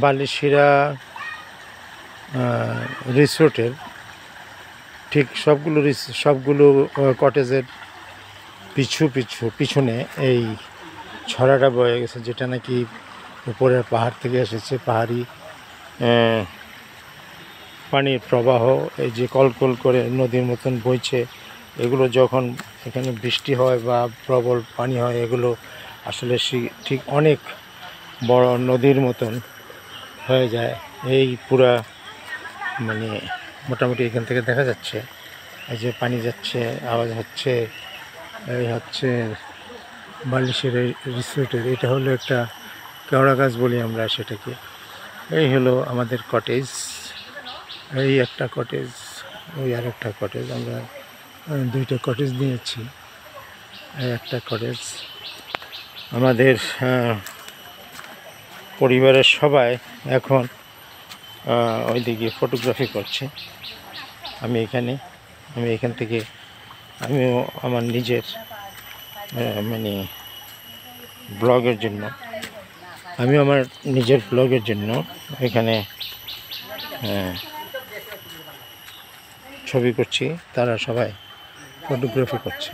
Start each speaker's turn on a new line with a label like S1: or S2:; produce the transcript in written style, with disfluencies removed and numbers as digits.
S1: বালিশিরা রিসোর্টের ঠিক সবগুলো কটেজের পিছনে এই ছড়াটা বয়ে গেছে, যেটা নাকি উপরের পাহাড় থেকে এসেছে। পাহাড়ি পানির প্রবাহ এই যে কলকল করে নদীর মতন বইছে, এগুলো যখন এখানে বৃষ্টি হয় বা প্রবল পানি হয়, এগুলো আসলে ঠিক অনেক বড় নদীর মতন হয়ে যায়। এই পুরা মানে মোটামুটি এখান থেকে দেখা যাচ্ছে এই যে পানি যাচ্ছে, আওয়াজ হচ্ছে। এই হচ্ছে বালিশের রিসোর্টের, এটা হলো একটা কেওড়া গাছ বলি আমরা সেটাকে। এই হলো আমাদের কটেজ, এই একটা কটেজ, ওই আর একটা কটেজ। আমরা দুইটা কটেজ নিয়েছি। এই একটা কটেজ। আমাদের পরিবারের সবাই এখন ওইদিকে ফটোগ্রাফি করছে। আমি এখান থেকে আমিও আমার নিজের মানে ব্লগের জন্য এখানে ছবি করছি। তারা সবাই ফটোগ্রাফি করছে।